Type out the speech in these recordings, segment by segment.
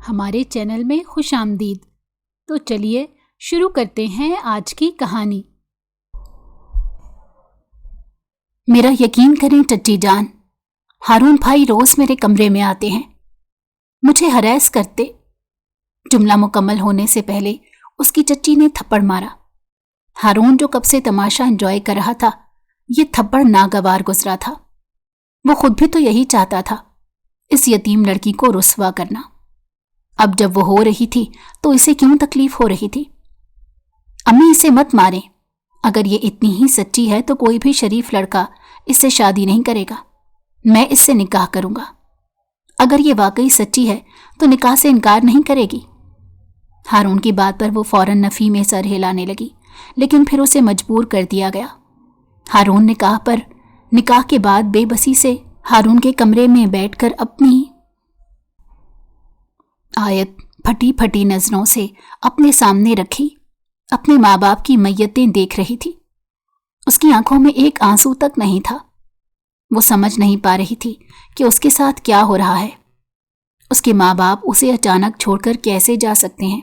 हमारे चैनल में खुश आमदीद। तो चलिए शुरू करते हैं आज की कहानी। मेरा यकीन करें टट्टी जान, हारून भाई रोज मेरे कमरे में आते हैं, मुझे हरास करते। जुमला मुकम्मल होने से पहले उसकी चच्ची ने थप्पड़ मारा। हारून जो कब से तमाशा एंजॉय कर रहा था, ये थप्पड़ नागवार गुजरा था। वो खुद भी तो यही चाहता था, इस यतीम लड़की को रुस्वा करना। अब जब वो हो रही थी तो इसे क्यों तकलीफ हो रही थी? अम्मी इसे मत मारें, अगर ये इतनी ही सच्ची है तो कोई भी शरीफ लड़का इससे शादी नहीं करेगा। मैं इससे निकाह करूंगा। अगर ये वाकई सच्ची है तो निकाह से इनकार नहीं करेगी। हारून की बात पर वो फौरन नफी में सर हिलाने लगी, लेकिन फिर उसे मजबूर कर दिया गया। हारून निकाह के बाद बेबसी से हारून के कमरे में बैठकर अपनी आयत फटी फटी नजरों से अपने सामने रखी अपने माँ बाप की मैयतें देख रही थी। उसकी आंखों में एक आंसू तक नहीं था। वो समझ नहीं पा रही थी कि उसके साथ क्या हो रहा है। उसके माँ बाप उसे अचानक छोड़कर कैसे जा सकते हैं?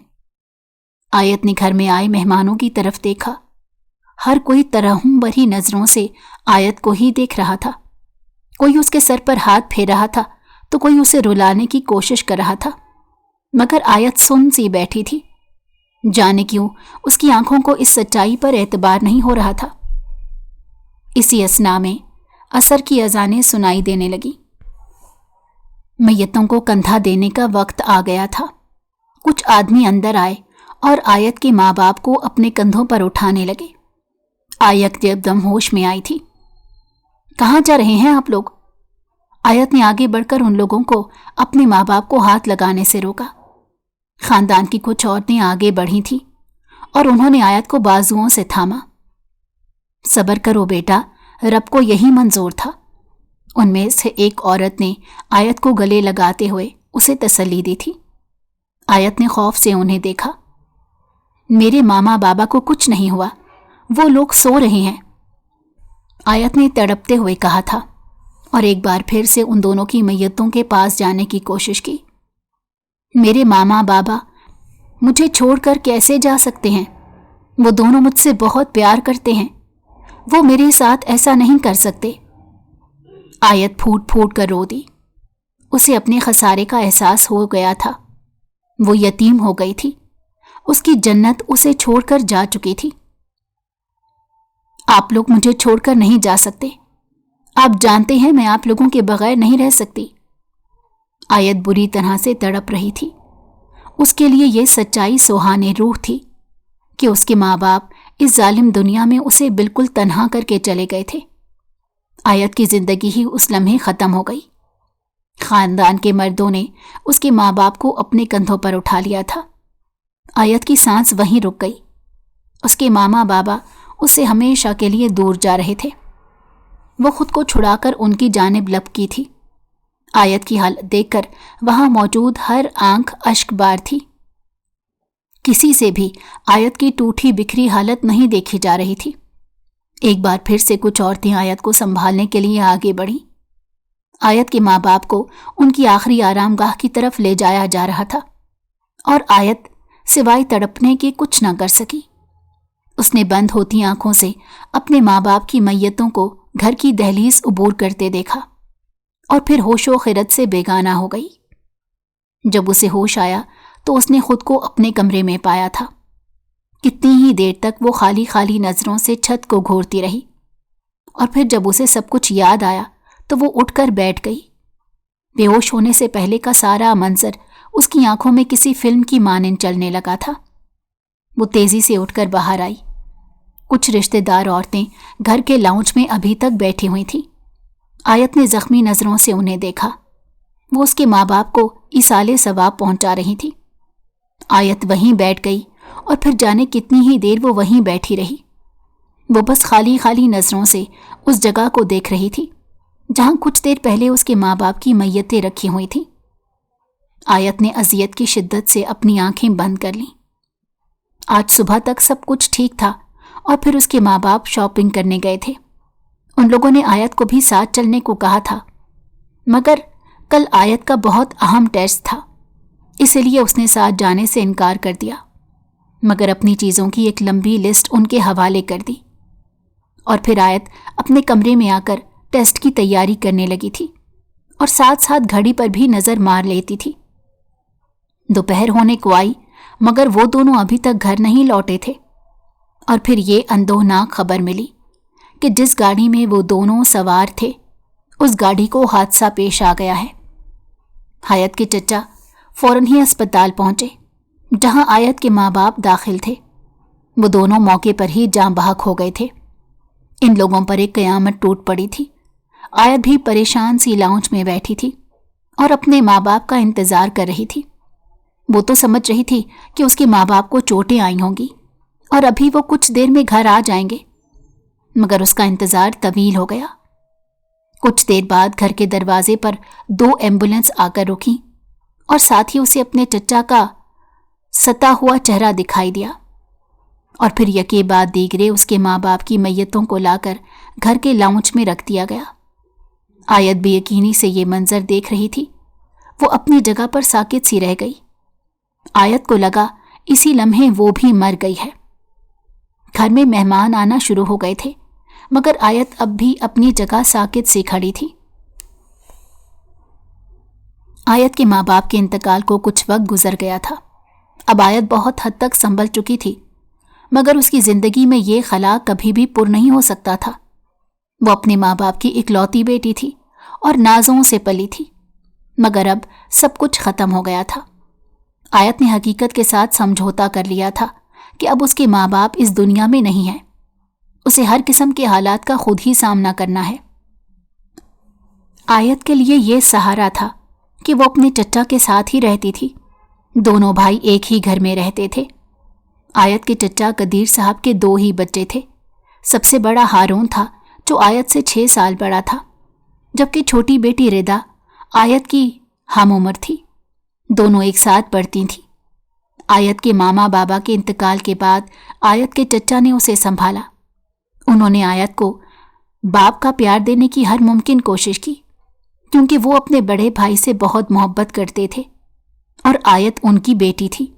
आयत ने घर में आए मेहमानों की तरफ देखा। हर कोई तरहम भरी नजरों से आयत को ही देख रहा था। कोई उसके सर पर हाथ फेर रहा था तो कोई उसे रुलाने की कोशिश कर रहा था, मगर आयत सुन सी बैठी थी। जाने क्यों उसकी आंखों को इस सच्चाई पर एतबार नहीं हो रहा था। इसी असना में असर की अजानें सुनाई देने लगी। मैयतों को कंधा देने का वक्त आ गया था। कुछ आदमी अंदर आए और आयत के माँ बाप को अपने कंधों पर उठाने लगे। आयत एकदम होश में आई थी। कहाँ जा रहे हैं आप लोग? आयत ने आगे बढ़कर उन लोगों को अपने माँ बाप को हाथ लगाने से रोका। खानदान की कुछ औरतें आगे बढ़ी थीं और उन्होंने आयत को बाजुओं से थामा। सब्र करो बेटा, रब को यही मंजूर था। उनमें से एक औरत ने आयत को गले लगाते हुए उसे तसल्ली दी थी। आयत ने खौफ से उन्हें देखा। मेरे मामा बाबा को कुछ नहीं हुआ, वो लोग सो रहे हैं, आयत ने तड़पते हुए कहा था और एक बार फिर से उन दोनों की मैयतों के पास जाने की कोशिश की। मेरे मामा बाबा मुझे छोड़कर कैसे जा सकते हैं? वो दोनों मुझसे बहुत प्यार करते हैं, वो मेरे साथ ऐसा नहीं कर सकते। आयत फूट फूट कर रो दी। उसे अपने खसारे का एहसास हो गया था। वो यतीम हो गई थी। उसकी जन्नत उसे छोड़कर जा चुकी थी। आप लोग मुझे छोड़कर नहीं जा सकते। आप जानते हैं मैं आप लोगों के बगैर नहीं रह सकती। आयत बुरी तरह से तड़प रही थी। उसके लिए यह सच्चाई सुहाने रूह थी कि उसके माँ बाप इस जालिम दुनिया में उसे बिल्कुल तन्हा करके चले गए थे। आयत की जिंदगी ही उस लम्हे खत्म हो गई। खानदान के मर्दों ने उसके माँ बाप को अपने कंधों पर उठा लिया था। आयत की सांस वहीं रुक गई। उसके मामा बाबा उससे हमेशा के लिए दूर जा रहे थे। वो खुद को छुड़ाकर उनकी जानिब लपकी थी। आयत की हालत देखकर वहां मौजूद हर आंख अश्कबार थी। किसी से भी आयत की टूटी बिखरी हालत नहीं देखी जा रही थी। एक बार फिर से कुछ औरतें आयत को संभालने के लिए आगे बढ़ी। आयत के माँ बाप को उनकी आखिरी आरामगाह की तरफ ले जाया जा रहा था और आयत सिवाय तड़पने के कुछ न कर सकी। उसने बंद होती आंखों से अपने माँ बाप की मैयतों को घर की दहलीज उबूर करते देखा और फिर होशो खिरत से बेगाना हो गई। जब उसे होश आया तो उसने खुद को अपने कमरे में पाया था। कितनी ही देर तक वो खाली खाली नजरों से छत को घूरती रही और फिर जब उसे सब कुछ याद आया तो वो उठकर बैठ गई। बेहोश होने से पहले का सारा मंजर उसकी आंखों में किसी फिल्म की मानंद चलने लगा था। वो तेजी से उठकर बाहर आई। कुछ रिश्तेदार औरतें घर के लाउंज में अभी तक बैठी हुई थीं। आयत ने जख्मी नजरों से उन्हें देखा। वो उसके माँ बाप को इसाले सवाब पहुंचा रही थी। आयत वहीं बैठ गई और फिर जाने कितनी ही देर वो वहीं बैठी रही। वो बस खाली खाली नजरों से उस जगह को देख रही थी जहां कुछ देर पहले उसके माँ बाप की मैयतें रखी हुई थीं। आयत ने अजियत की शिद्दत से अपनी आंखें बंद कर लीं। आज सुबह तक सब कुछ ठीक था और फिर उसके माँ बाप शॉपिंग करने गए थे। उन लोगों ने आयत को भी साथ चलने को कहा था, मगर कल आयत का बहुत अहम टेस्ट था, इसी लिए उसने साथ जाने से इनकार कर दिया, मगर अपनी चीज़ों की एक लंबी लिस्ट उनके हवाले कर दी। और फिर आयत अपने कमरे में आकर टेस्ट की तैयारी करने लगी थी और साथ साथ घड़ी पर भी नज़र मार लेती थी। दोपहर होने को आई, मगर वो दोनों अभी तक घर नहीं लौटे थे। और फिर ये अंदोहनाक खबर मिली कि जिस गाड़ी में वो दोनों सवार थे उस गाड़ी को हादसा पेश आ गया है। आयत के चचा फौरन ही अस्पताल पहुंचे, जहां आयत के माँ बाप दाखिल थे। वो दोनों मौके पर ही जाँ बहक हो गए थे। इन लोगों पर एक कयामत टूट पड़ी थी। आयत भी परेशान सी लाउंज में बैठी थी और अपने माँ बाप का इंतज़ार कर रही थी। वो तो समझ रही थी कि उसके माँ बाप को चोटें आई होंगी और अभी वो कुछ देर में घर आ जाएंगे, मगर उसका इंतज़ार तवील हो गया। कुछ देर बाद घर के दरवाजे पर 2 एम्बुलेंस आकर रुकी और साथ ही उसे अपने चचा का सता हुआ चेहरा दिखाई दिया। और फिर यके बाद दीगरे उसके माँ बाप की मैयतों को लाकर घर के लाउंज में रख दिया गया। आयत बेयकीनी से ये मंजर देख रही थी। वो अपनी जगह पर साकित सी रह गई। आयत को लगा इसी लम्हे वो भी मर गई है। घर में मेहमान आना शुरू हो गए थे, मगर आयत अब भी अपनी जगह साकित सी खड़ी थी। आयत के माँ बाप के इंतकाल को कुछ वक्त गुजर गया था। अब आयत बहुत हद तक संभल चुकी थी, मगर उसकी जिंदगी में ये खला कभी भी पुर नहीं हो सकता था। वो अपने माँ बाप की इकलौती बेटी थी और नाजों से पली थी, मगर अब सब कुछ खत्म हो गया था। आयत ने हकीकत के साथ समझौता कर लिया था कि अब उसके माँ बाप इस दुनिया में नहीं हैं। उसे हर किस्म के हालात का खुद ही सामना करना है। आयत के लिए ये सहारा था कि वो अपने चचा के साथ ही रहती थी। दोनों भाई एक ही घर में रहते थे। आयत के चचा कदीर साहब के 2 ही बच्चे थे। सबसे बड़ा हारून था, जो आयत से 6 साल बड़ा था, जबकि छोटी बेटी रिदा आयत की हम उम्र थी। दोनों एक साथ पढ़ती थीं। आयत के मामा बाबा के इंतकाल के बाद आयत के चचा ने उसे संभाला। उन्होंने आयत को बाप का प्यार देने की हर मुमकिन कोशिश की, क्योंकि वो अपने बड़े भाई से बहुत मोहब्बत करते थे और आयत उनकी बेटी थी।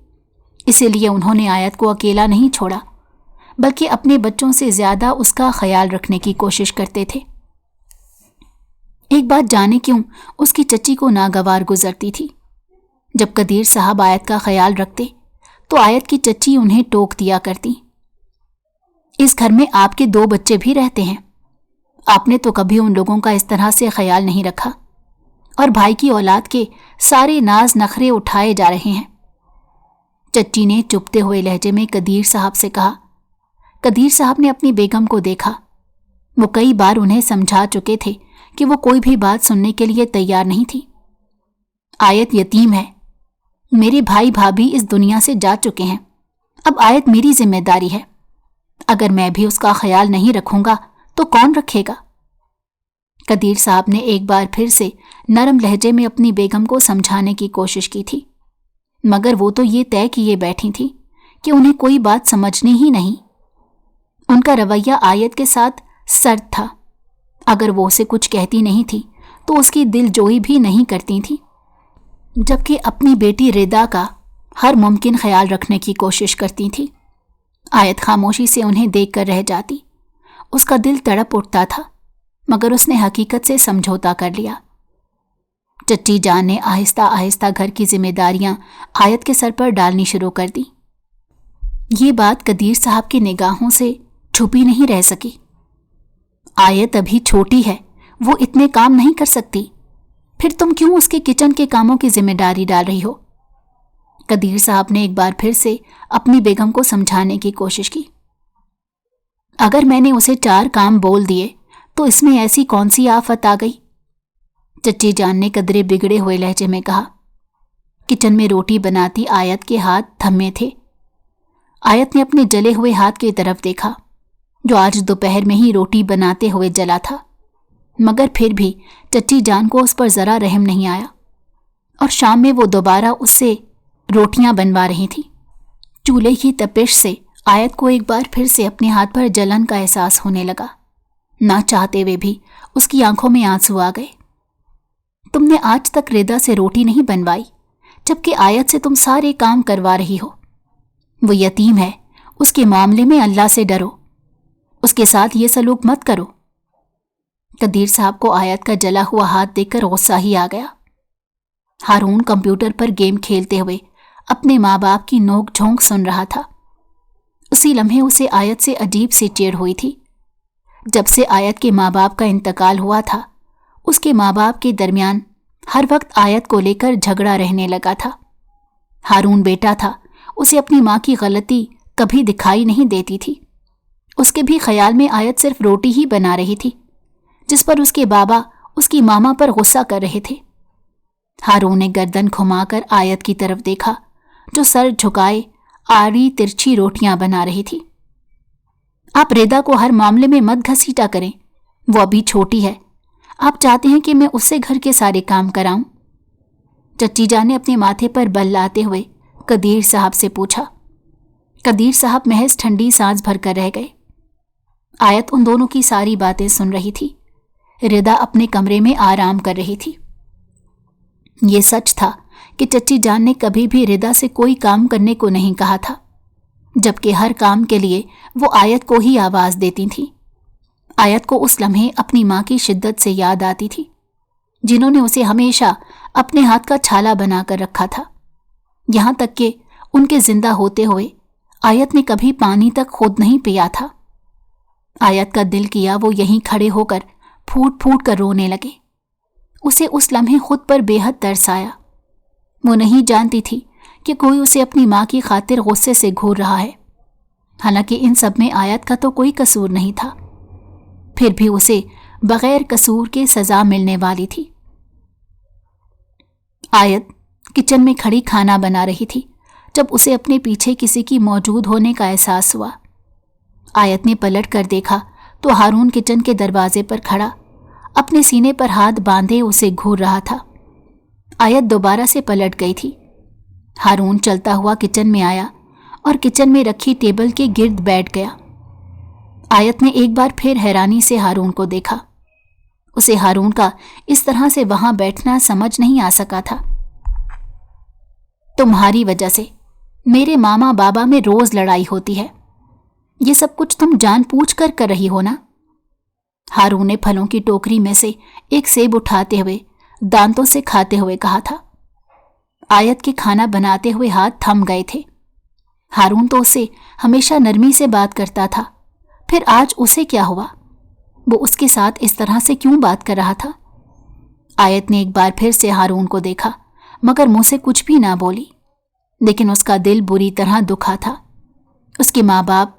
इसीलिए उन्होंने आयत को अकेला नहीं छोड़ा, बल्कि अपने बच्चों से ज़्यादा उसका ख्याल रखने की कोशिश करते थे। एक बात जाने क्यों उसकी चच्ची को नागवार गुजरती थी। जब कदीर साहब आयत का ख्याल रखते तो आयत की चच्ची उन्हें टोक दिया करती, इस घर में आपके 2 बच्चे भी रहते हैं, आपने तो कभी उन लोगों का इस तरह से ख्याल नहीं रखा और भाई की औलाद के सारे नाज नखरे उठाए जा रहे हैं। चच्ची ने चुपते हुए लहजे में कदीर साहब से कहा। कदीर साहब ने अपनी बेगम को देखा। वो कई बार उन्हें समझा चुके थे कि वो कोई भी बात सुनने के लिए तैयार नहीं थी। आयत यतीम है, मेरे भाई भाभी इस दुनिया से जा चुके हैं, अब आयत मेरी जिम्मेदारी है। अगर मैं भी उसका ख्याल नहीं रखूंगा तो कौन रखेगा? कदीर साहब ने एक बार फिर से नरम लहजे में अपनी बेगम को समझाने की कोशिश की थी, मगर वो तो ये तय किए बैठी थी कि उन्हें कोई बात समझनी ही नहीं। उनका रवैया आयत के साथ सर्द था। अगर वो उसे कुछ कहती नहीं थी तो उसकी दिलजोई भी नहीं करती थी, जबकि अपनी बेटी रिदा का हर मुमकिन ख्याल रखने की कोशिश करती थी। आयत खामोशी से उन्हें देखकर रह जाती। उसका दिल तड़प उठता था, मगर उसने हकीकत से समझौता कर लिया। चच्ची जान ने आहिस्ता आहिस्ता घर की जिम्मेदारियां आयत के सर पर डालनी शुरू कर दी। ये बात कदीर साहब की निगाहों से छुपी नहीं रह सकी। आयत अभी छोटी है, वो इतने काम नहीं कर सकती, फिर तुम क्यों उसके किचन के कामों की जिम्मेदारी डाल रही हो? कदीर साहब ने एक बार फिर से अपनी बेगम को समझाने की कोशिश की। अगर मैंने उसे 4 काम बोल दिए तो इसमें ऐसी कौन सी आफत आ गई? चच्ची जान ने कदरे बिगड़े हुए लहजे में कहा। किचन में रोटी बनाती आयत के हाथ थमे थे। आयत ने अपने जले हुए हाथ की तरफ देखा, जो आज दोपहर में ही रोटी बनाते हुए जला था, मगर फिर भी चच्ची जान को उस पर जरा रहम नहीं आया और शाम में वो दोबारा उससे रोटियां बनवा रही थी। चूल्हे की तपिश से आयत को एक बार फिर से अपने हाथ पर जलन का एहसास होने लगा। ना चाहते हुए भी उसकी आंखों में आंसू आ गए। तुमने आज तक रिदा से रोटी नहीं बनवाई, जबकि आयत से तुम सारे काम करवा रही हो। वो यतीम है, उसके मामले में अल्लाह से डरो, उसके साथ ये सलूक मत करो। कदीर साहब को आयत का जला हुआ हाथ देखकर गुस्सा ही आ गया। हारून कंप्यूटर पर गेम खेलते हुए अपने माँ बाप की नोक झोंक सुन रहा था। उसी लम्हे उसे आयत से अजीब सी चिढ़ हुई थी। जब से आयत के माँ बाप का इंतकाल हुआ था, उसके माँ बाप के दरमियान हर वक्त आयत को लेकर झगड़ा रहने लगा था। हारून बेटा था, उसे अपनी माँ की गलती कभी दिखाई नहीं देती थी। उसके भी ख्याल में आयत सिर्फ रोटी ही बना रही थी, जिस पर उसके बाबा उसकी मामा पर गुस्सा कर रहे थे। हारून ने गर्दन घुमाकर आयत की तरफ देखा, जो सर झुकाए आड़ी तिरछी रोटियां बना रही थी। आप रेदा को हर मामले में मत घसीटा करें, वो अभी छोटी है। आप चाहते हैं कि मैं उससे घर के सारे काम कराऊं? चच्ची जान ने अपने माथे पर बल लाते हुए कदीर साहब से पूछा। कदीर साहब महज ठंडी सांस भरकर रह गए। आयत उन दोनों की सारी बातें सुन रही थी। रेदा अपने कमरे में आराम कर रही थी। ये सच था कि चच्ची जान ने कभी भी रेदा से कोई काम करने को नहीं कहा था, जबकि हर काम के लिए वो आयत को ही आवाज देती थी। आयत को उस लम्हे अपनी माँ की शिद्दत से याद आती थी, जिन्होंने उसे हमेशा अपने हाथ का छाला बनाकर रखा था। यहाँ तक कि उनके जिंदा होते हुए आयत ने कभी पानी तक खुद नहीं पिया था। आयत का दिल किया वो यहीं खड़े होकर फूट फूट कर रोने लगे। उसे उस लम्हे खुद पर बेहद तरस आया। वो नहीं जानती थी कि कोई उसे अपनी माँ की खातिर गुस्से से घूर रहा है, हालांकि इन सब में आयत का तो कोई कसूर नहीं था। फिर भी उसे बगैर कसूर के सजा मिलने वाली थी। आयत किचन में खड़ी खाना बना रही थी जब उसे अपने पीछे किसी की मौजूद होने का एहसास हुआ। आयत ने पलट कर देखा तो हारून किचन के दरवाजे पर खड़ा अपने सीने पर हाथ बांधे उसे घूर रहा था। आयत दोबारा से पलट गई थी। हारून चलता हुआ किचन में आया और किचन में रखी टेबल के गिर्द बैठ गया। आयत ने एक बार फिर हैरानी से हारून को देखा। उसे हारून का इस तरह से वहां बैठना समझ नहीं आ सका था। तुम्हारी वजह से मेरे मामा बाबा में रोज लड़ाई होती है। ये सब कुछ तुम जानबूझ कर रही हो ना? हारून ने फलों की टोकरी में से एक सेब उठाते हुए दांतों से खाते हुए कहा था। आयत के खाना बनाते हुए हाथ थम गए थे। हारून तो उससे हमेशा नरमी से बात करता था, फिर आज उसे क्या हुआ? वो उसके साथ इस तरह से क्यों बात कर रहा था? आयत ने एक बार फिर से हारून को देखा, मगर मुंह से कुछ भी ना बोली, लेकिन उसका दिल बुरी तरह दुखा था। उसके माँ बाप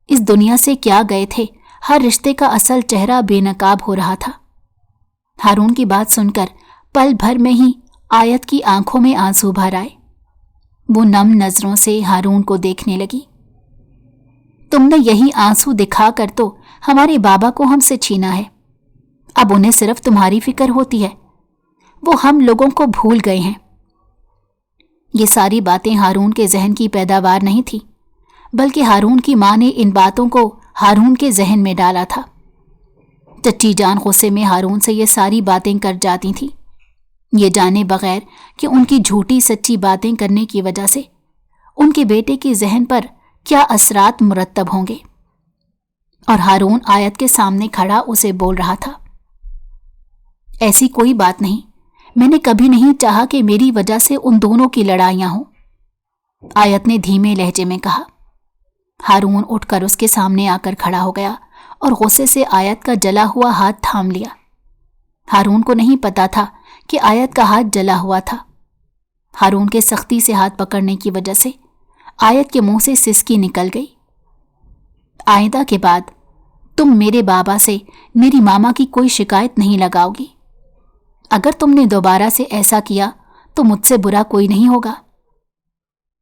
इस दुनिया से क्या गए थे, हर रिश्ते का असल चेहरा बेनकाब हो रहा था। हारून की बात सुनकर पल भर में ही आयत की आंखों में आंसू भर आए। वो नम नजरों से हारून को देखने लगी। तुमने यही आंसू दिखाकर तो हमारे बाबा को हमसे छीना है। अब उन्हें सिर्फ तुम्हारी फिक्र होती है। वो हम लोगों को भूल गए हैं। ये सारी बातें हारून के जहन की पैदावार नहीं थी, बल्कि हारून की मां ने इन बातों को हारून के जहन में डाला था। चच्ची जान गुस्से में हारून से ये सारी बातें कर जाती थी, ये जाने बगैर कि उनकी झूठी सच्ची बातें करने की वजह से उनके बेटे के जहन पर क्या असरात मुरत्तब होंगे। और हारून आयत के सामने खड़ा उसे बोल रहा था, ऐसी कोई बात नहीं, मैंने कभी नहीं चाहा कि मेरी वजह से उन दोनों की लड़ाइयां हों। आयत ने धीमे लहजे में कहा। हारून उठकर उसके सामने आकर खड़ा हो गया और गुस्से से आयत का जला हुआ हाथ थाम लिया। हारून को नहीं पता था कि आयत का हाथ जला हुआ था। हारून के सख्ती से हाथ पकड़ने की वजह से आयत के मुंह से सिसकी निकल गई। आइंदा के बाद तुम मेरे बाबा से मेरी मामा की कोई शिकायत नहीं लगाओगी। अगर तुमने दोबारा से ऐसा किया तो मुझसे बुरा कोई नहीं होगा।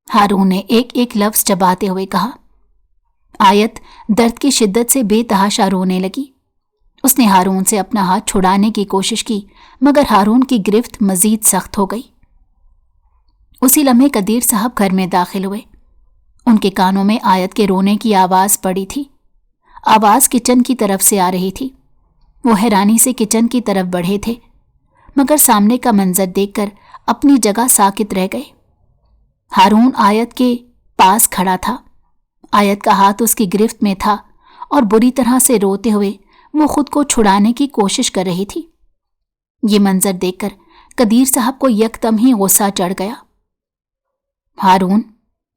हारून ने एक एक लफ्ज चबाते हुए कहा। आयत दर्द की शिद्दत से बेतहाशा रोने लगी। उसने हारून से अपना हाथ छुड़ाने की कोशिश की, मगर हारून की गिरफ्त मजीद सख्त हो गई। उसी लम्हे कदीर साहब घर में दाखिल हुए। उनके कानों में आयत के रोने की आवाज पड़ी थी। आवाज किचन की तरफ से आ रही थी। वो हैरानी से किचन की तरफ बढ़े थे, मगर सामने का मंजर देखकर اپنی جگہ ساکت رہ گئے۔ ہارون آیت کے پاس کھڑا تھا۔ آیت کا ہاتھ اس کی گرفت میں تھا اور بری طرح سے روتے ہوئے وہ خود کو چھڑانے کی کوشش کر رہی تھی۔ یہ منظر دیکھ کر قدیر صاحب کو یکدم ہی غصہ چڑھ گیا۔ ہارون،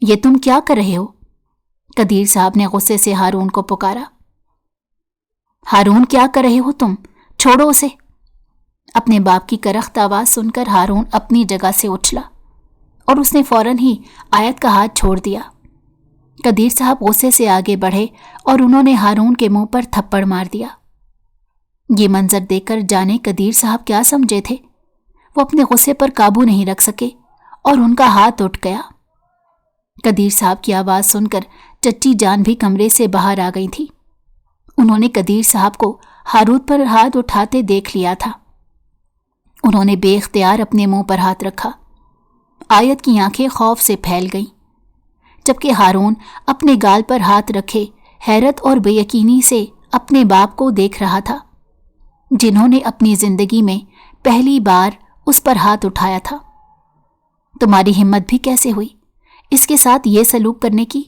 یہ تم کیا کر رہے ہو؟ قدیر صاحب نے غصے سے ہارون کو پکارا۔ ہارون، کیا کر رہے ہو تم؟ چھوڑو اسے۔ اپنے باپ کی کرخت آواز سن کر ہارون اپنی جگہ سے اچھلا اور اس نے فوراً ہی آیت کا ہاتھ چھوڑ دیا۔ قدیر صاحب غصے سے آگے بڑھے اور انہوں نے ہارون کے منہ پر تھپڑ مار دیا۔ یہ منظر دیکھ کر جانے قدیر صاحب کیا سمجھے تھے۔ وہ اپنے غصے پر قابو نہیں رکھ سکے اور ان کا ہاتھ اٹھ گیا۔ قدیر صاحب کی آواز سن کر چچی جان بھی کمرے سے باہر آ گئی تھی۔ انہوں نے قدیر صاحب کو ہارون پر ہاتھ اٹھاتے دیکھ لیا تھا۔ انہوں نے بے اختیار اپنے منہ پر ہاتھ رکھا۔ آیت کی آنکھیں خوف سے پھیل گئیں، جبکہ ہارون اپنے گال پر ہاتھ رکھے حیرت اور بے یقینی سے اپنے باپ کو دیکھ رہا تھا، جنہوں نے اپنی زندگی میں پہلی بار اس پر ہاتھ اٹھایا تھا۔ تمہاری ہمت بھی کیسے ہوئی اس کے ساتھ یہ سلوک کرنے کی؟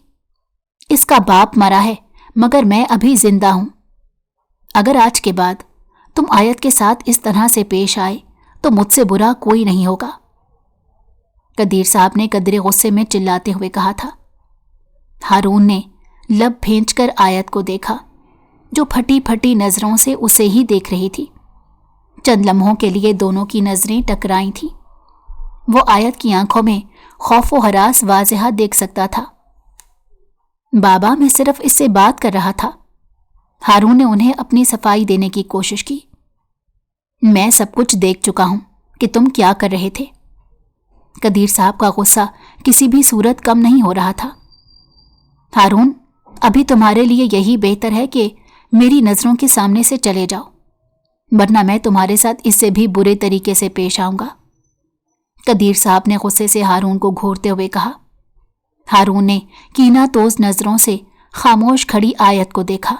اس کا باپ مرا ہے مگر میں ابھی زندہ ہوں۔ اگر آج کے بعد تم آیت کے ساتھ اس طرح سے پیش آئے تو مجھ سے برا کوئی نہیں ہوگا، قدیر صاحب نے قدرے غصے میں چلاتے ہوئے کہا تھا۔ ہارون نے لب بھینچ کر آیت کو دیکھا، جو پھٹی پھٹی نظروں سے اسے ہی دیکھ رہی تھی۔ چند لمحوں کے لیے دونوں کی نظریں ٹکرائی تھیں۔ وہ آیت کی آنکھوں میں خوف و ہراس واضح دیکھ سکتا تھا۔ بابا، میں صرف اس سے بات کر رہا تھا۔ ہارون نے انہیں اپنی صفائی دینے کی کوشش کی۔ میں سب کچھ دیکھ چکا ہوں کہ تم کیا کر رہے تھے۔ قدیر صاحب کا غصہ کسی بھی صورت کم نہیں ہو رہا تھا۔ ہارون، ابھی تمہارے لیے یہی بہتر ہے کہ میری نظروں کے سامنے سے چلے جاؤ، ورنہ میں تمہارے ساتھ اس سے بھی برے طریقے سے پیش آؤں گا، قدیر صاحب نے غصے سے ہارون کو گھورتے ہوئے کہا۔ ہارون نے کینہ توز نظروں سے خاموش کھڑی آیت کو دیکھا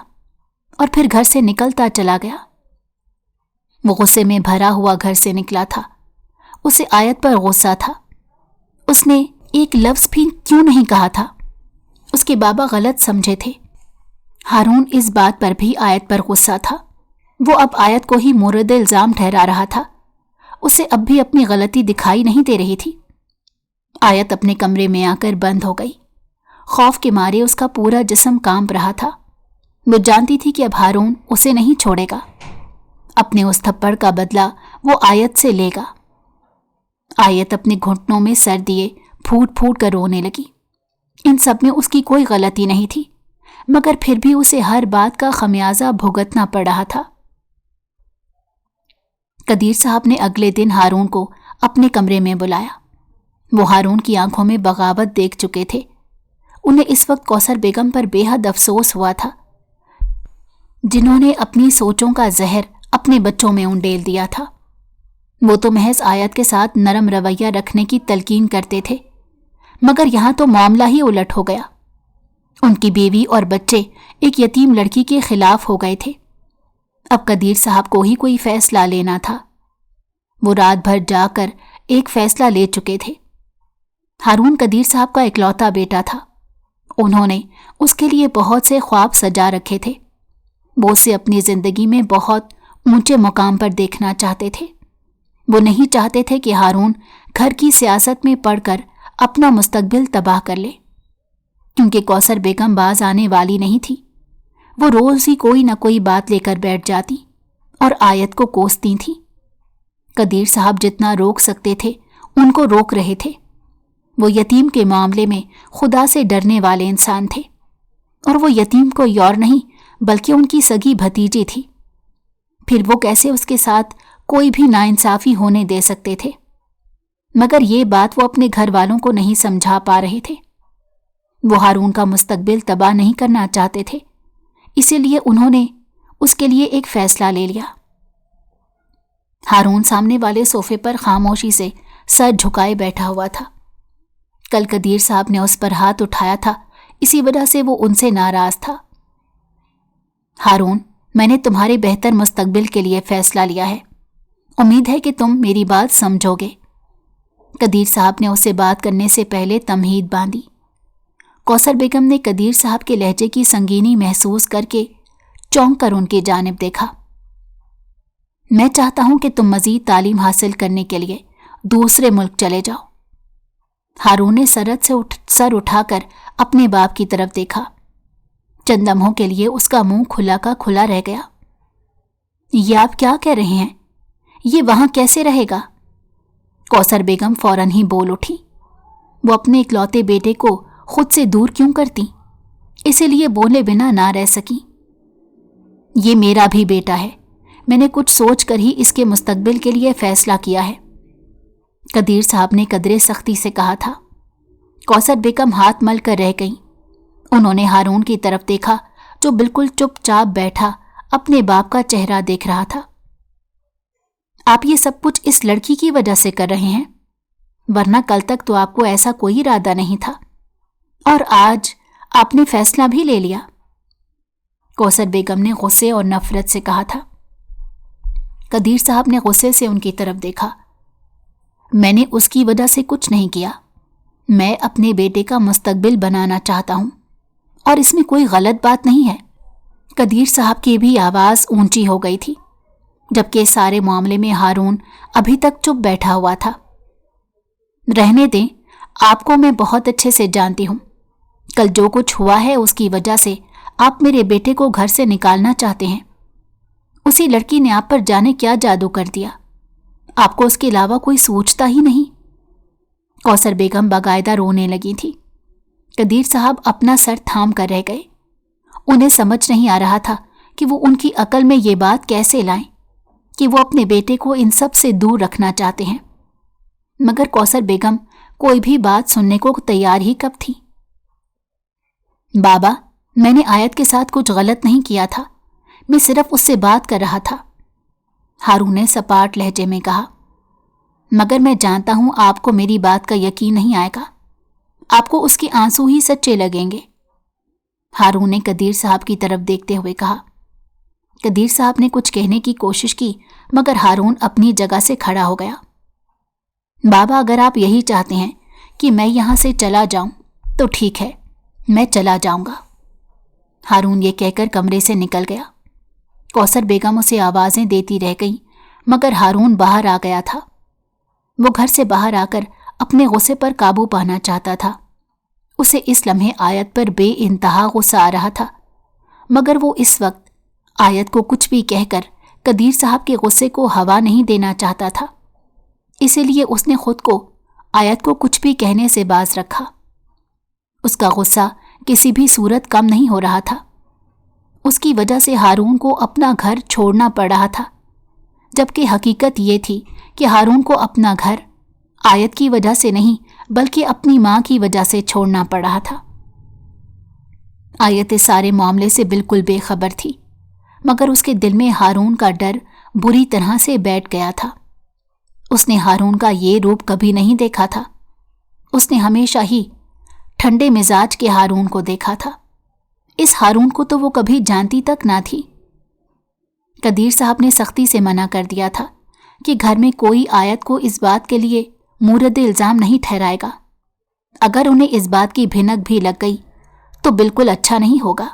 اور پھر گھر سے نکلتا چلا گیا۔ وہ غصے میں بھرا ہوا گھر سے نکلا تھا۔ اسے آیت پر غصہ تھا۔ اس نے ایک لفظ بھی کیوں نہیں کہا تھا؟ اس کے بابا غلط سمجھے تھے۔ ہارون اس بات پر بھی آیت پر غصہ تھا۔ وہ اب آیت کو ہی مورد الزام ٹھہرا رہا تھا۔ اسے اب بھی اپنی غلطی دکھائی نہیں دے رہی تھی۔ آیت اپنے کمرے میں آ کر بند ہو گئی۔ خوف کے مارے اس کا پورا جسم کانپ رہا تھا۔ وہ جانتی تھی کہ اب ہارون اسے نہیں چھوڑے گا۔ اپنے اس تھپڑ کا بدلہ وہ آیت سے لے گا۔ آیت اپنے گھٹنوں میں سر دیے پھوٹ پھوٹ کر رونے لگی۔ ان سب میں اس کی کوئی غلطی نہیں تھی، مگر پھر بھی اسے ہر بات کا خمیازہ بھگتنا پڑ رہا تھا۔ قدیر صاحب نے اگلے دن ہارون کو اپنے کمرے میں بلایا۔ وہ ہارون کی آنکھوں میں بغاوت دیکھ چکے تھے۔ انہیں اس وقت کوثر بیگم پر بے حد افسوس ہوا تھا، جنہوں نے اپنی سوچوں کا زہر اپنے بچوں میں انڈیل دیا تھا۔ وہ تو محض آیت کے ساتھ نرم رویہ رکھنے کی تلقین کرتے تھے، مگر یہاں تو معاملہ ہی الٹ ہو گیا۔ ان کی بیوی اور بچے ایک یتیم لڑکی کے خلاف ہو گئے تھے۔ اب قدیر صاحب کو ہی کوئی فیصلہ لینا تھا۔ وہ رات بھر جا کر ایک فیصلہ لے چکے تھے۔ ہارون قدیر صاحب کا اکلوتا بیٹا تھا۔ انہوں نے اس کے لیے بہت سے خواب سجا رکھے تھے۔ وہ اسے اپنی زندگی میں بہت اونچے مقام پر دیکھنا چاہتے تھے۔ وہ نہیں چاہتے تھے کہ ہارون گھر کی سیاست میں پڑ کر اپنا مستقبل تباہ کر لے، کیونکہ کوثر بیگم باز آنے والی نہیں تھی۔ وہ روز ہی کوئی نہ کوئی بات لے کر بیٹھ جاتی اور آیت کو کوستی تھی۔ قدیر صاحب جتنا روک سکتے تھے ان کو روک رہے تھے۔ وہ یتیم کے معاملے میں خدا سے ڈرنے والے انسان تھے، اور وہ یتیم کوئی اور نہیں بلکہ ان کی سگی بھتیجی تھی۔ پھر وہ کیسے اس کے ساتھ کوئی بھی ناانصافی ہونے دے سکتے تھے؟ مگر یہ بات وہ اپنے گھر والوں کو نہیں سمجھا پا رہے تھے۔ وہ ہارون کا مستقبل تباہ نہیں کرنا چاہتے تھے، اسی لیے انہوں نے اس کے لیے ایک فیصلہ لے لیا۔ ہارون سامنے والے صوفے پر خاموشی سے سر جھکائے بیٹھا ہوا تھا۔ کل قدیر صاحب نے اس پر ہاتھ اٹھایا تھا، اسی وجہ سے وہ ان سے ناراض تھا۔ ہارون، میں نے تمہارے بہتر مستقبل کے لیے فیصلہ لیا ہے۔ امید ہے کہ تم میری بات سمجھو گے۔ قدیر صاحب نے اسے بات کرنے سے پہلے تمہید باندھی۔ کوثر بیگم نے قدیر صاحب کے لہجے کی سنگینی محسوس کر کے چونک کر ان کی جانب دیکھا۔ میں چاہتا ہوں کہ تم مزید تعلیم حاصل کرنے کے لیے دوسرے ملک چلے جاؤ۔ ہارون نے سرت سے سر اٹھا کر اپنے باپ کی طرف دیکھا۔ چند لمحوں کے لیے اس کا منہ کھلا کا کھلا رہ گیا۔ یہ آپ کیا کہہ رہے ہیں؟ یہ وہاں کیسے رہے گا؟ کوثر بیگم فوراً ہی بول اٹھی۔ وہ اپنے اکلوتے بیٹے کو خود سے دور کیوں کرتی؟ اسی لیے بولے بنا نہ رہ سکی۔ یہ میرا بھی بیٹا ہے، میں نے کچھ سوچ کر ہی اس کے مستقبل کے لیے فیصلہ کیا ہے، قدیر صاحب نے قدرے سختی سے کہا تھا۔ کوثر بیگم ہاتھ مل کر رہ گئیں۔ انہوں نے ہارون کی طرف دیکھا جو بالکل چپ چاپ بیٹھا اپنے باپ کا چہرہ دیکھ رہا تھا۔ آپ یہ سب کچھ اس لڑکی کی وجہ سے کر رہے ہیں، ورنہ کل تک تو آپ کو ایسا کوئی ارادہ نہیں تھا، اور آج آپ نے فیصلہ بھی لے لیا، کوثر بیگم نے غصے اور نفرت سے کہا تھا۔ قدیر صاحب نے غصے سے ان کی طرف دیکھا۔ میں نے اس کی وجہ سے کچھ نہیں کیا، میں اپنے بیٹے کا مستقبل بنانا چاہتا ہوں، اور اس میں کوئی غلط بات نہیں ہے۔ قدیر صاحب کی بھی آواز اونچی ہو گئی تھی، جبکہ سارے معاملے میں ہارون ابھی تک چپ بیٹھا ہوا تھا۔ رہنے دیں، آپ کو میں بہت اچھے سے جانتی ہوں، کل جو کچھ ہوا ہے اس کی وجہ سے آپ میرے بیٹے کو گھر سے نکالنا چاہتے ہیں۔ اسی لڑکی نے آپ پر جانے کیا جادو کر دیا، آپ کو اس کے علاوہ کوئی سوچتا ہی نہیں۔ کوثر بیگم باقاعدہ رونے لگی تھی۔ قدیر صاحب اپنا سر تھام کر رہ گئے۔ انہیں سمجھ نہیں آ رہا تھا کہ وہ ان کی عقل میں یہ بات کیسے لائیں کہ وہ اپنے بیٹے کو ان سب سے دور رکھنا چاہتے ہیں، مگر کوثر بیگم کوئی بھی بات سننے کو تیار ہی کب تھی۔ بابا، میں نے آیت کے ساتھ کچھ غلط نہیں کیا تھا، میں صرف اس سے بات کر رہا تھا، ہارون نے سپاٹ لہجے میں کہا، مگر میں جانتا ہوں آپ کو میری بات کا یقین نہیں آئے گا، آپ کو اس کے آنسو ہی سچے لگیں گے، ہارون نے قدیر صاحب کی طرف دیکھتے ہوئے کہا۔ قدیر صاحب نے کچھ کہنے کی کوشش کی، مگر ہارون اپنی جگہ سے کھڑا ہو گیا۔ بابا، اگر آپ یہی چاہتے ہیں کہ میں یہاں سے چلا جاؤں تو ٹھیک ہے، میں چلا جاؤں گا، ہارون یہ کہہ کر کمرے سے نکل گیا۔ کوثر بیگم اسے آوازیں دیتی رہ گئیں، مگر ہارون باہر آ گیا تھا۔ وہ گھر سے باہر آ کر اپنے غصے پر قابو پانا چاہتا تھا۔ اسے اس لمحے آیت پر بے انتہا غصہ آ رہا تھا، مگر وہ اس وقت آیت کو کچھ بھی کہہ کر قدیر صاحب کے غصے کو ہوا نہیں دینا چاہتا تھا، اسی لیے اس نے خود کو آیت کو کچھ بھی کہنے سے باز رکھا۔ اس کا غصہ کسی بھی صورت کم نہیں ہو رہا تھا۔ اس کی وجہ سے ہارون کو اپنا گھر چھوڑنا پڑ رہا تھا، جبکہ حقیقت یہ تھی کہ ہارون کو اپنا گھر آیت کی وجہ سے نہیں بلکہ اپنی ماں کی وجہ سے چھوڑنا پڑ رہا تھا۔ آیت اس سارے معاملے سے بالکل بے خبر تھی، مگر اس کے دل میں ہارون کا ڈر بری طرح سے بیٹھ گیا تھا۔ اس نے ہارون کا یہ روپ کبھی نہیں دیکھا تھا، اس نے ہمیشہ ہی ٹھنڈے مزاج کے ہارون کو دیکھا تھا، اس ہارون کو تو وہ کبھی جانتی تک نہ تھی۔ قدیر صاحب نے سختی سے منع کر دیا تھا کہ گھر میں کوئی آیت کو اس بات کے لیے مورد الزام نہیں ٹھہرائے گا، اگر انہیں اس بات کی بھنک بھی لگ گئی تو بالکل اچھا نہیں ہوگا۔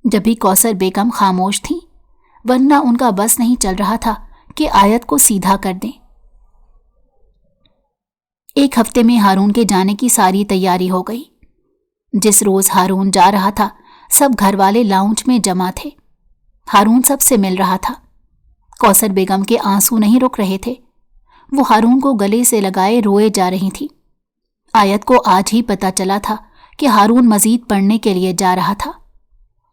جبھی کوثر بیگم خاموش تھی، ورنہ ان کا بس نہیں چل رہا تھا کہ آیت کو سیدھا کر دیں۔ ایک ہفتے میں ہارون کے جانے کی ساری تیاری ہو گئی۔ جس روز ہارون جا رہا تھا، سب گھر والے لاؤنج میں جمع تھے۔ ہارون سب سے مل رہا تھا۔ کوثر بیگم کے آنسو نہیں رک رہے تھے، وہ ہارون کو گلے سے لگائے روئے جا رہی تھی۔ آیت کو آج ہی پتہ چلا تھا کہ ہارون مزید پڑھنے کے لیے جا رہا تھا۔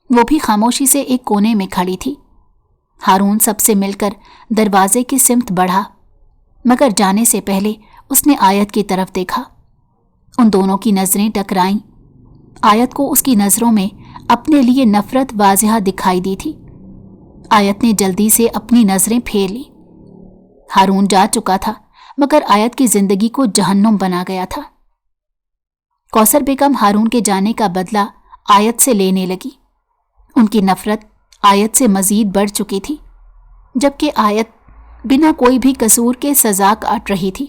وہ بھی خاموشی سے ایک کونے میں کھڑی تھی۔ ہارون سب سے مل کر دروازے کی سمت بڑھا، مگر جانے سے پہلے اس نے آیت کی طرف دیکھا۔ ان دونوں کی نظریں ٹکرائیں۔ آیت کو اس کی نظروں میں اپنے لیے نفرت واضح دکھائی دی تھی۔ آیت نے جلدی سے اپنی نظریں پھیر لیں۔ ہارون جا چکا تھا، مگر آیت کی زندگی کو جہنم بنا گیا تھا۔ کوثر بیگم ہارون کے جانے کا بدلہ آیت سے لینے لگی۔ ان کی نفرت آیت سے مزید بڑھ چکی تھی، جبکہ آیت بنا کوئی بھی قصور کے سزا کاٹ رہی تھی۔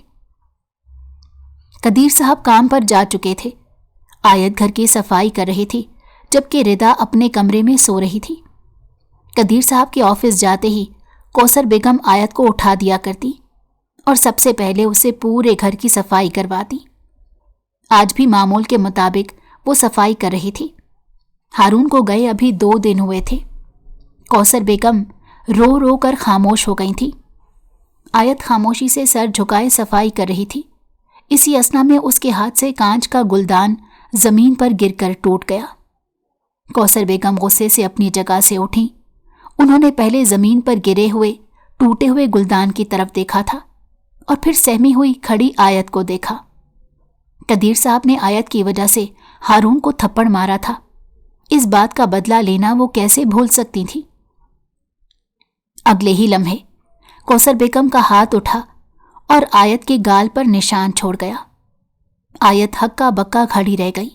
قدیر صاحب کام پر جا چکے تھے۔ آیت گھر کی صفائی کر رہی تھی جبکہ ردا اپنے کمرے میں سو رہی تھی۔ قدیر صاحب کے آفس جاتے ہی کوثر بیگم آیت کو اٹھا دیا کرتی اور سب سے پہلے اسے پورے گھر کی صفائی کرواتی۔ آج بھی معمول کے مطابق وہ صفائی کر رہی تھی۔ ہارون کو گئے ابھی 2 دن ہوئے تھے۔ کوثر بیگم رو رو کر خاموش ہو گئی تھی۔ آیت خاموشی سے سر جھکائے صفائی کر رہی تھی۔ اسی اثنا میں اس کے ہاتھ سے کانچ کا گلدان زمین پر گر کر ٹوٹ گیا۔ کوثر بیگم غصے سے اپنی جگہ سے اٹھیں۔ انہوں نے پہلے زمین پر گرے ہوئے ٹوٹے ہوئے گلدان کی طرف دیکھا تھا اور پھر سہمی ہوئی کھڑی آیت کو دیکھا۔ قدیر صاحب نے آیت کی وجہ سے ہارون کو تھپڑ مارا تھا۔ اس بات کا بدلہ لینا وہ کیسے بھول سکتی تھی؟ اگلے ہی لمحے کوثر بیگم کا ہاتھ اٹھا اور آیت کے گال پر نشان چھوڑ گیا۔ آیت ہکا بکا کھڑی رہ گئی۔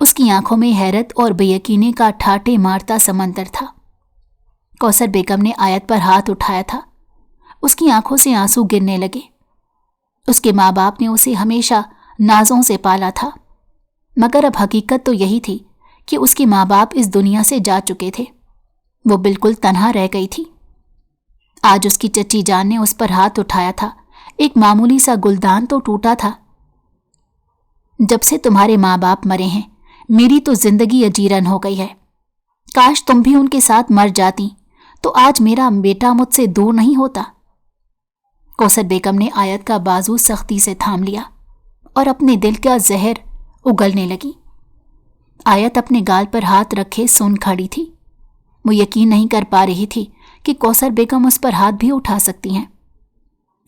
اس کی آنکھوں میں حیرت اور بے یقینی کا ٹھاٹے مارتا سمندر تھا۔ کوثر بیگم نے آیت پر ہاتھ اٹھایا تھا۔ اس کی آنکھوں سے آنسو گرنے لگے۔ اس کے ماں باپ نے اسے ہمیشہ نازوں سے پالا تھا، مگر اب حقیقت تو یہی تھی کہ اس کے ماں باپ اس دنیا سے جا چکے تھے۔ وہ بالکل تنہا رہ گئی تھی۔ آج اس کی چچی جان نے اس پر ہاتھ اٹھایا تھا۔ ایک معمولی سا گلدان تو ٹوٹا تھا۔ جب سے تمہارے ماں باپ مرے ہیں میری تو زندگی اجیرن ہو گئی ہے۔ کاش تم بھی ان کے ساتھ مر جاتی تو آج میرا بیٹا مجھ سے دور نہیں ہوتا۔ کوثر بیگم نے آیت کا بازو سختی سے تھام لیا اور اپنے دل کا زہر اگلنے لگی۔ آیت اپنے گال پر ہاتھ رکھے سن کھڑی تھی۔ وہ یقین نہیں کر پا رہی تھی کہ کوثر بیگم اس پر ہاتھ بھی اٹھا سکتی ہیں۔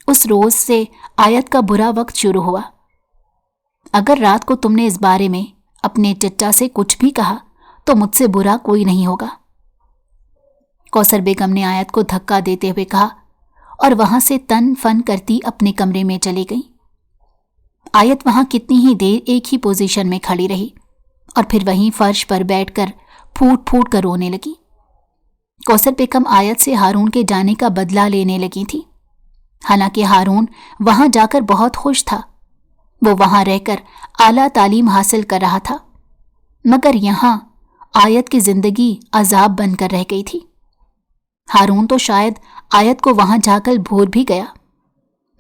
اس روز سے آیت کا برا وقت شروع ہوا۔ اگر رات کو تم نے اس بارے میں اپنے چچا سے کچھ بھی کہا تو مجھ سے برا کوئی نہیں ہوگا، کوثر بیگم نے آیت کو دھکا دیتے ہوئے کہا اور وہاں سے تن فن کرتی اپنے کمرے میں چلی گئی۔ آیت وہاں کتنی ہی دیر ایک ہی پوزیشن میں کھڑی رہی اور پھر وہیں فرش پر بیٹھ کر پھوٹ پھوٹ کر رونے لگی۔ کوثر بیگم آیت سے ہارون کے جانے کا بدلہ لینے لگی تھی، حالانکہ ہارون وہاں جا کر بہت خوش تھا۔ وہ وہاں رہ کر اعلیٰ تعلیم حاصل کر رہا تھا، مگر یہاں آیت کی زندگی عذاب بن کر رہ گئی تھی۔ ہارون تو شاید آیت کو وہاں جا کر بھول بھی گیا،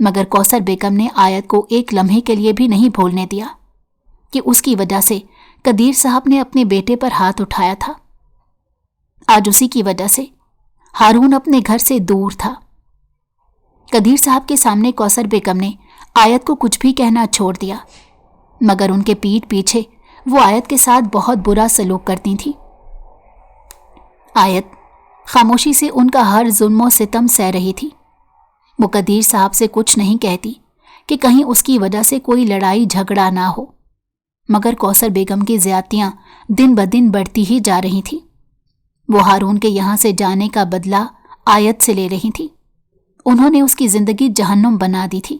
مگر کوثر بیگم نے آیت کو ایک لمحے کے لیے بھی نہیں بھولنے دیا کہ اس کی وجہ سے قدیر صاحب نے اپنے بیٹے پر ہاتھ اٹھایا تھا۔ آج اسی کی وجہ سے ہارون اپنے گھر سے دور تھا۔ قدیر صاحب کے سامنے کوثر بیگم نے آیت کو کچھ بھی کہنا چھوڑ دیا، مگر ان کے پیٹھ پیچھے وہ آیت کے ساتھ بہت برا سلوک کرتی تھی۔ آیت خاموشی سے ان کا ہر ظلم و ستم سہ رہی تھی۔ وہ قدیر صاحب سے کچھ نہیں کہتی کہ کہیں اس کی وجہ سے کوئی لڑائی جھگڑا نہ ہو، مگر کوثر بیگم کی زیادتیاں دن بدن بڑھتی ہی جا رہی تھیں۔ وہ ہارون کے یہاں سے جانے کا بدلہ آیت سے لے رہی تھی۔ انہوں نے اس کی زندگی جہنم بنا دی تھی۔